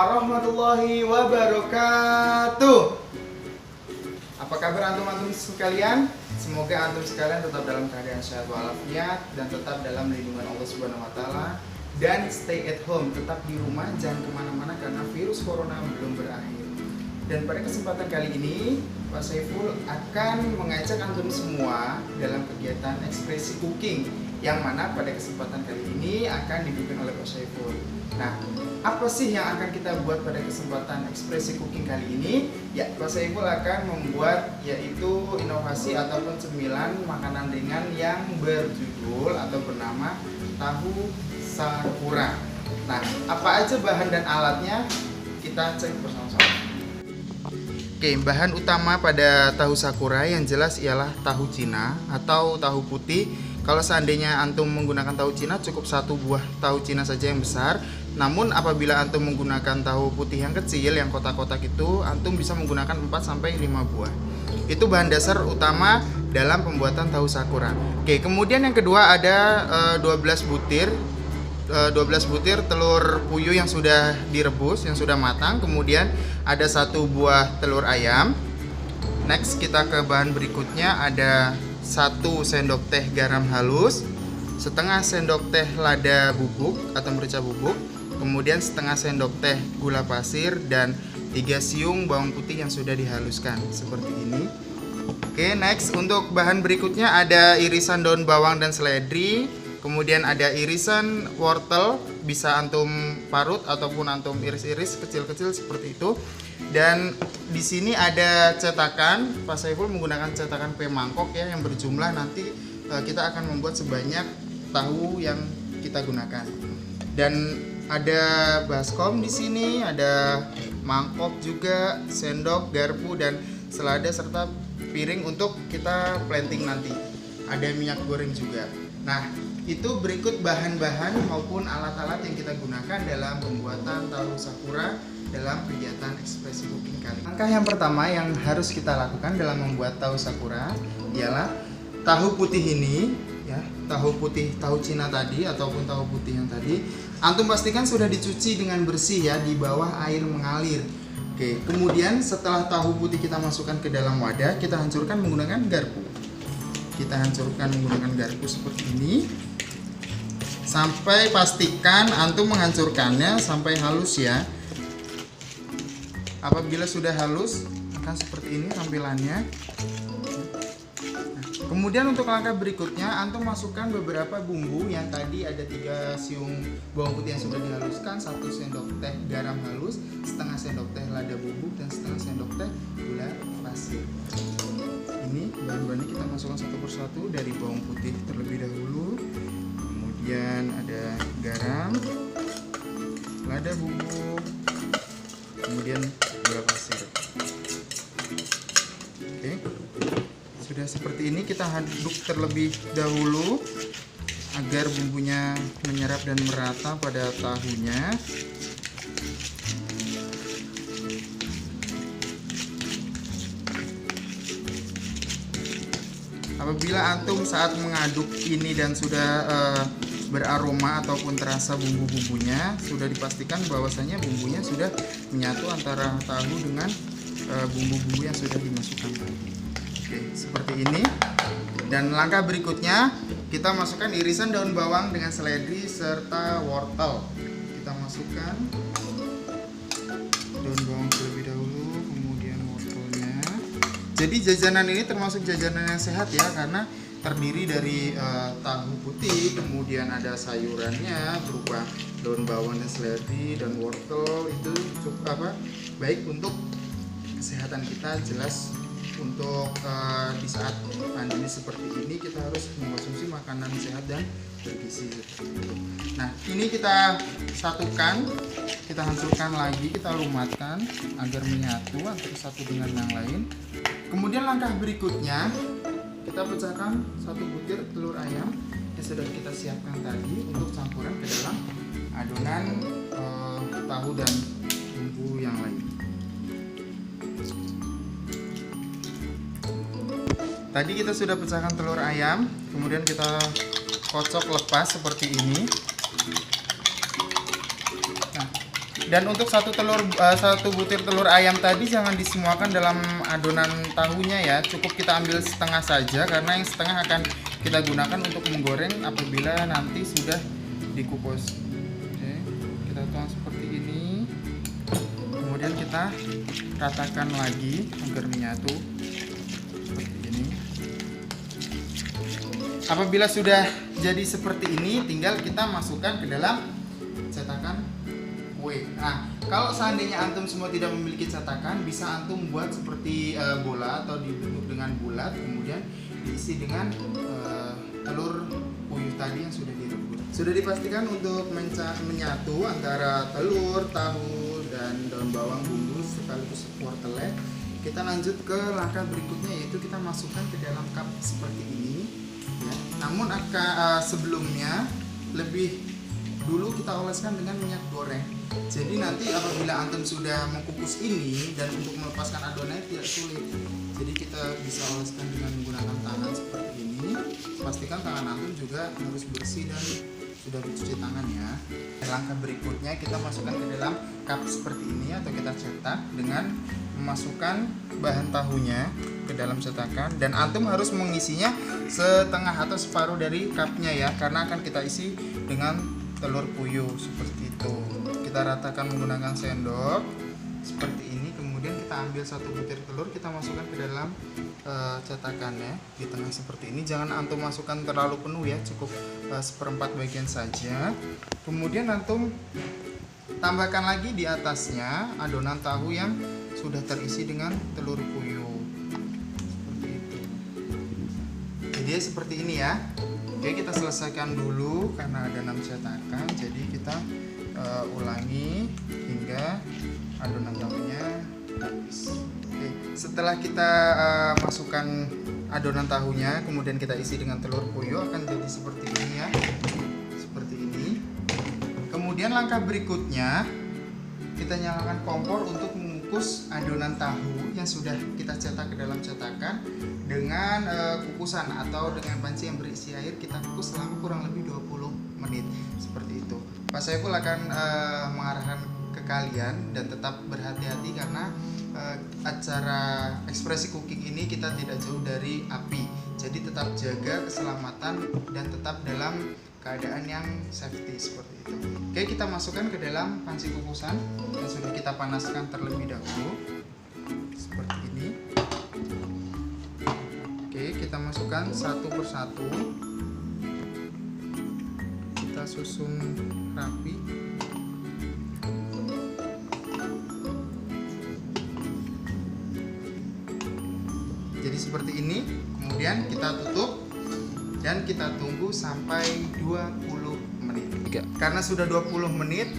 warahmatullahi wabarakatuh. Apa kabar antum-antum sekalian? Semoga antum sekalian tetap dalam keadaan sehat walafiat dan tetap dalam lindungan Allah Subhanahu wa taala, dan stay at home, tetap di rumah, jangan kemana-mana karena virus corona belum berakhir. Dan pada kesempatan kali ini Pak Saiful akan mengajak antum semua dalam kegiatan ekspresi cooking, yang mana pada kesempatan kali ini akan dipimpin oleh Pak Saiful. Nah, apa sih yang akan kita buat pada kesempatan ekspresi cooking kali ini? Ya, Pak Saiful akan membuat yaitu inovasi ataupun cemilan makanan ringan yang berjudul atau bernama tahu sakura. Nah, apa aja bahan dan alatnya? Kita cek bersama-sama. Oke, bahan utama pada tahu sakura yang jelas ialah tahu Cina atau tahu putih. Kalau seandainya antum menggunakan tahu Cina, cukup satu buah tahu Cina saja yang besar. Namun apabila antum menggunakan tahu putih yang kecil, yang kotak-kotak itu, antum bisa menggunakan 4-5 buah. Itu bahan dasar utama dalam pembuatan tahu sakura. Oke, kemudian yang kedua ada 12 butir telur puyuh yang sudah direbus, yang sudah matang. Kemudian ada 1 buah telur ayam. Next kita ke bahan berikutnya, ada 1 sendok teh garam halus, setengah sendok teh lada bubuk atau merica bubuk, kemudian setengah sendok teh gula pasir, dan 3 siung bawang putih yang sudah dihaluskan seperti ini. Oke, next untuk bahan berikutnya ada irisan daun bawang dan seledri, kemudian ada irisan wortel, bisa antum parut ataupun antum iris-iris kecil-kecil seperti itu. Dan di sini ada cetakan, Pak Saiful menggunakan cetakan P mangkok ya, yang berjumlah nanti kita akan membuat sebanyak tahu yang kita gunakan. Dan ada baskom di sini, ada mangkok juga, sendok, garpu, dan selada serta piring untuk kita planting nanti. Ada minyak goreng juga. Nah, itu berikut bahan-bahan maupun alat-alat yang kita gunakan dalam pembuatan tahu sakura dalam kegiatan ekspresi cooking kali ini. Langkah yang pertama yang harus kita lakukan dalam membuat tahu sakura ialah tahu putih ini ya, tahu putih tahu Cina tadi ataupun tahu putih yang tadi antum pastikan sudah dicuci dengan bersih ya, di bawah air mengalir. Oke, kemudian setelah tahu putih kita masukkan ke dalam wadah, kita hancurkan menggunakan garpu. Kita hancurkan menggunakan garpu seperti ini sampai pastikan antum menghancurkannya sampai halus ya. Apabila sudah halus akan seperti ini tampilannya. Nah, kemudian untuk langkah berikutnya antum masukkan beberapa bumbu yang tadi ada 3 siung bawang putih yang sudah dihaluskan, 1 sendok teh garam halus, setengah sendok teh lada bubuk, dan setengah sendok teh gula pasir. Ini bahan-bahannya kita masukkan satu persatu, dari bawang putih terlebih dahulu, kemudian ada garam, lada bubuk, kemudian gula pasir. Oke, sudah seperti ini kita aduk terlebih dahulu agar bumbunya menyerap dan merata pada tahunya. Apabila antum saat mengaduk ini dan sudah beraroma ataupun terasa bumbu-bumbunya, sudah dipastikan bahwasanya bumbunya sudah menyatu antara tahu dengan bumbu-bumbu yang sudah dimasukkan tadi. Oke, seperti ini. Dan langkah berikutnya kita masukkan irisan daun bawang dengan seledri serta wortel. Kita masukkan daun bawang terlebih dahulu, kemudian wortelnya. Jadi jajanan ini termasuk jajanan yang sehat ya, karena terdiri dari tahu putih, kemudian ada sayurannya berupa daun bawang dan seledri dan wortel. Itu cukup baik untuk kesehatan kita. Jelas untuk di saat pandemi seperti ini kita harus mengkonsumsi makanan sehat dan bergizi seperti itu. Nah, ini kita satukan, kita hancurkan lagi, kita lumatkan agar menyatu antara satu dengan yang lain. Kemudian langkah berikutnya kita pecahkan 1 butir telur ayam yang sudah kita siapkan tadi untuk campuran ke dalam adonan tahu dan bumbu yang lain. Tadi kita sudah pecahkan telur ayam, kemudian kita kocok lepas seperti ini. Nah, Dan untuk satu butir telur ayam tadi jangan disemuakan dalam adonan tahunya ya. Cukup kita ambil setengah saja karena yang setengah akan kita gunakan untuk menggoreng apabila nanti sudah dikukus. Oke, kita tuang seperti ini. Kemudian kita ratakan lagi agar menyatu seperti ini. Apabila sudah jadi seperti ini, tinggal kita masukkan ke dalam cetakan kue. Nah, kalau seandainya antum semua tidak memiliki cetakan, bisa antum buat seperti bola atau dibentuk dengan bulat, kemudian diisi dengan telur puyuh tadi yang sudah direbus. Sudah dipastikan untuk menyatu antara telur, tahu, dan daun bawang bumbu sekaligus wortelnya. Kita lanjut ke langkah berikutnya, yaitu kita masukkan ke dalam cup seperti ini ya. Namun sebelumnya lebih dulu kita oleskan dengan minyak goreng. Jadi nanti apabila antum sudah mengukus ini dan untuk melepaskan adonannya tidak sulit. Jadi kita bisa oleskan dengan menggunakan tangan seperti ini. Pastikan tangan antum juga harus bersih dan sudah dicuci tangan ya. Langkah berikutnya kita masukkan ke dalam cup seperti ini atau kita cetak dengan memasukkan bahan tahunya ke dalam cetakan, dan antum harus mengisinya setengah atau separuh dari cupnya ya, karena akan kita isi dengan telur puyuh seperti itu. Kita ratakan menggunakan sendok seperti ini. Kemudian kita ambil satu butir telur, kita masukkan ke dalam cetakannya di tengah seperti ini. Jangan antum masukkan terlalu penuh ya, cukup seperempat bagian saja. Kemudian antum tambahkan lagi di atasnya adonan tahu yang sudah terisi dengan telur puyuh seperti itu. Jadi seperti ini ya. Oke, kita selesaikan dulu karena ada 6 cetakan. Jadi kita ulangi hingga adonan tahunya habis. Oke, setelah kita masukkan adonan tahunya, kemudian kita isi dengan telur puyuh, akan jadi seperti ini ya. Seperti ini. Kemudian langkah berikutnya, kita nyalakan kompor untuk mengukus adonan tahu yang sudah kita cetak ke dalam cetakan dengan kukusan atau dengan panci yang berisi air. Kita kukus selama kurang lebih 20 menit seperti itu. Pak Saiful akan mengarahkan ke kalian, dan tetap berhati-hati karena acara ekspresi cooking ini kita tidak jauh dari api. Jadi tetap jaga keselamatan dan tetap dalam keadaan yang safety seperti itu. Oke, kita masukkan ke dalam panci kukusan yang sudah kita panaskan terlebih dahulu seperti ini. Oke, kita masukkan satu persatu, kita susun rapi. Jadi seperti ini. Kemudian kita tutup dan kita tunggu sampai 20 menit. Karena sudah 20 menit,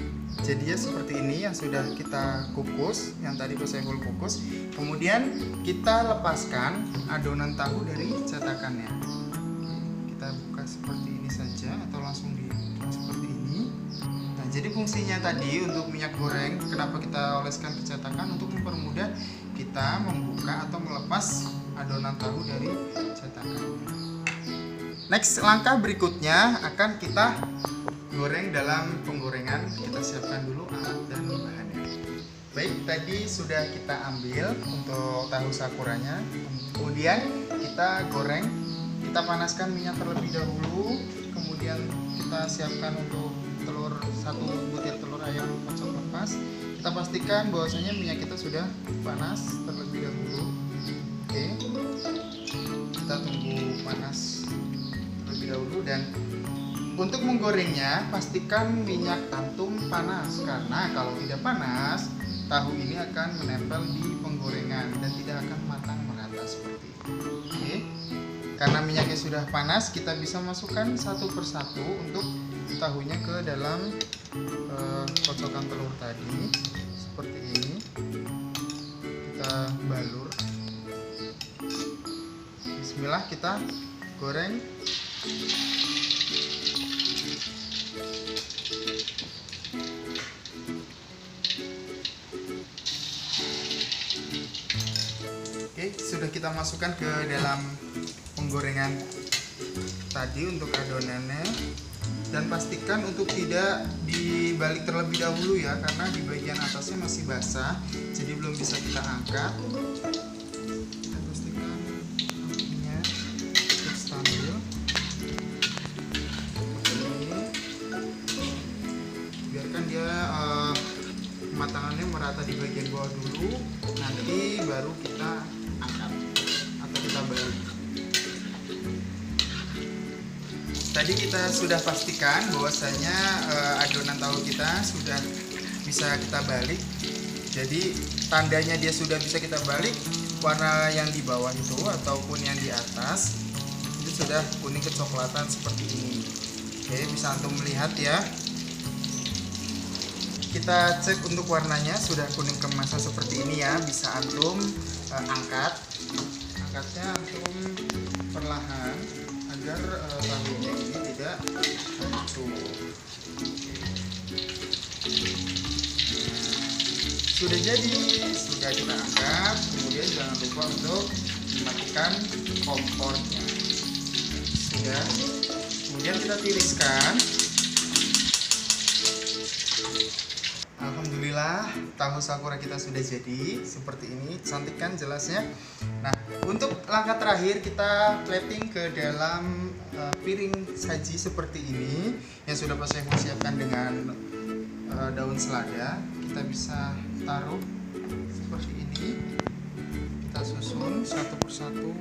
jadinya seperti ini yang sudah kita kukus, yang tadi Pak Saiful kukus. Kemudian kita lepaskan adonan tahu dari cetakannya. Kita buka seperti ini saja atau langsung dibuka seperti ini. Nah, jadi fungsinya tadi untuk minyak goreng, kenapa kita oleskan ke cetakan? Untuk mempermudah kita membuka atau melepas adonan tahu dari cetakannya. Next, langkah berikutnya akan kita goreng dalam penggorengan. Kita siapkan dulu alat dan bahannya. Baik, tadi sudah kita ambil untuk tahu sakuranya. Kemudian kita goreng. Kita panaskan minyak terlebih dahulu. Kemudian kita siapkan untuk satu butir telur ayam kocok lepas. Kita pastikan bahwasanya minyak kita sudah panas terlebih dahulu. Oke, kita tunggu panas terlebih dahulu, dan untuk menggorengnya pastikan minyak antum panas, karena kalau tidak panas tahu ini akan menempel di penggorengan dan tidak akan matang merata seperti itu. Oke, karena minyaknya sudah panas, kita bisa masukkan satu persatu untuk tahunya ke dalam kocokan telur tadi seperti ini. Kita balur. Bismillah, kita goreng. Oke, sudah kita masukkan ke dalam penggorengan tadi untuk adonannya. Dan pastikan untuk tidak dibalik terlebih dahulu ya, karena di bagian atasnya masih basah, jadi belum bisa kita angkat. Kita pastikan apinya cukup stabil. Ini biarkan dia kematangannya merata di bagian bawah dulu, nanti baru kita angkat atau kita balik. Tadi kita sudah pastikan bahwasanya adonan tahu kita sudah bisa kita balik. Jadi tandanya dia sudah bisa kita balik, warna yang di bawah itu ataupun yang di atas itu sudah kuning kecoklatan seperti ini. Oke, bisa antum melihat ya. Kita cek untuk warnanya sudah kuning keemasan seperti ini ya. Bisa antum angkat. Angkatnya antum perlahan agar tahunya ini tidak hancur. Sudah jadi, sudah kita angkat. Kemudian jangan lupa untuk mematikan kompornya. Sudah. Kemudian kita tiriskan. Alhamdulillah, tahu sakura kita sudah jadi seperti ini, cantik kan jelasnya. Nah, untuk langkah terakhir kita plating ke dalam piring saji seperti ini yang sudah Pak Saiful siapkan dengan daun selada. Kita bisa taruh seperti ini, kita susun satu persatu.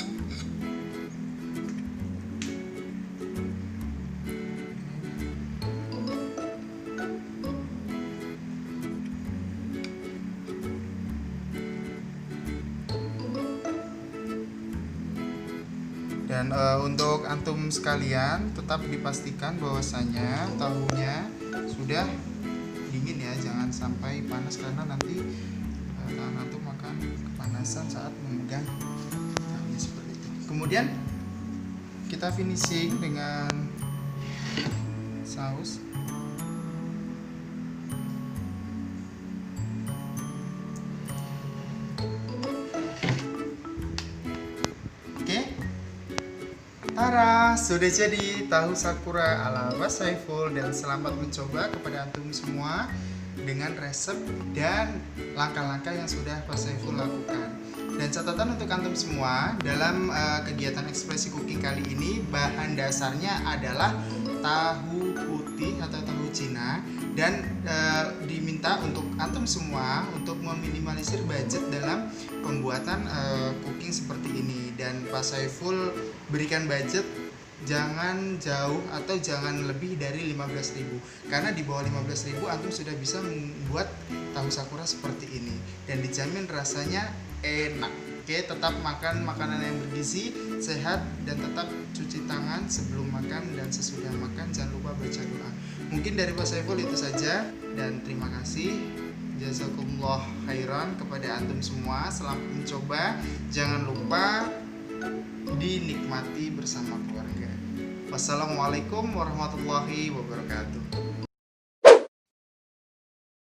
Dan untuk antum sekalian tetap dipastikan bahwasanya tahunya sudah dingin ya, jangan sampai panas karena nanti tangan antum akan kepanasan saat memegang tahunya seperti itu. Kemudian kita finishing dengan saus. Tara, sudah jadi tahu sakura ala Pak Saiful, dan selamat mencoba kepada antum semua dengan resep dan langkah-langkah yang sudah Pak Saiful lakukan. Dan catatan untuk antum semua, dalam kegiatan ekspresi cooking kali ini bahan dasarnya adalah tahu putih atau tahu Cina, dan diminta untuk antum semua untuk meminimalisir budget dalam pembuatan cooking seperti ini. Dan Pak Saiful berikan budget jangan jauh atau jangan lebih dari 15.000, karena di bawah 15.000 antum sudah bisa membuat tahu sakura seperti ini dan dijamin rasanya enak. Oke, tetap makan makanan yang bergizi, sehat, dan tetap cuci tangan sebelum makan dan sesudah makan. Jangan lupa baca doa. Mungkin dari Pak Saiful itu saja, dan terima kasih. Jazakumullah khairan kepada antum semua. Selamat mencoba. Jangan lupa dinikmati bersama keluarga. Wassalamualaikum warahmatullahi wabarakatuh.